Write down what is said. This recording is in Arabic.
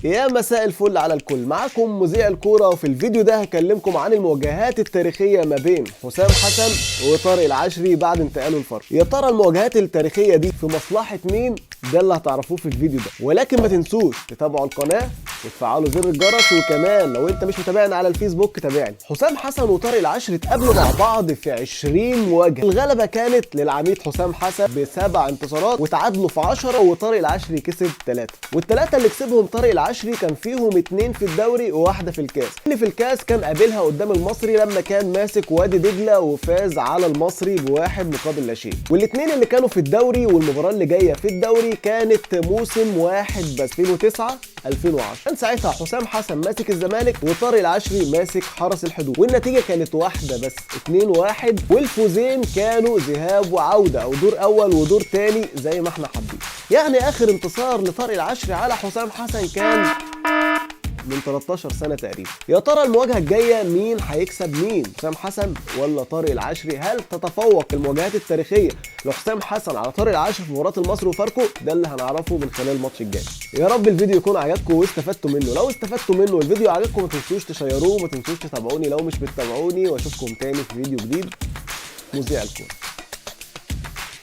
يا مساء الفل على الكل، معاكم مذيع الكورة، وفي الفيديو ده هكلمكم عن المواجهات التاريخية ما بين حسام حسن وطارق العشري بعد انتقاله الفرق. يا ترى المواجهات التاريخية دي في مصلحة مين؟ ده اللي هتعرفوه في الفيديو ده، ولكن ما تنسوش تتابعوا القناة وتفعلوا زر الجرس، وكمان لو انت مش متابعنا على الفيسبوك تابعني. حسام حسن وطارق العشري اتقابلوا مع بعض في 20 مواجهة، الغلبة كانت للعميد حسام حسن ب7 انتصارات، وتعادلوا في 10، وطارق العشري كسب 3، والثلاثة اللي كسبهم طارق العشري كان فيهم 2 في الدوري وواحدة في الكاس. اللي في الكاس كان قابلها قدام المصري لما كان ماسك وادي دجلة وفاز على المصري ب1-0، والاثنين اللي كانوا في الدوري والمباراة اللي جاية في الدوري كانت موسم واحد بس، 2009 2010. كان ساعتها حسام حسن ماسك الزمالك وطارق العشري ماسك حرس الحدود، والنتيجة كانت واحدة بس، 2-1، والفوزين كانوا ذهاب وعودة او دور اول ودور تاني زي ما احنا حابين. يعني اخر انتصار لطارق العشري على حسام حسن كان من 13 سنة تقريبا. يا ترى المواجهة الجاية مين هيكسب مين؟ حسام حسن ولا طارق العشري؟ هل تتفوق المواجهات التاريخية لحسام حسن على طارق العشري في مباراة المصري وفاركو؟ ده اللي هنعرفه من خلال الماتش الجاي. يا رب الفيديو يكون عجبكم واستفدتوا منه. لو استفدتوا منه والفيديو عجبكم ما تنسوش تشيروه، وما تنسوش تتابعوني لو مش بتتابعوني، واشوفكم تاني في فيديو جديد. مذيع الكورة.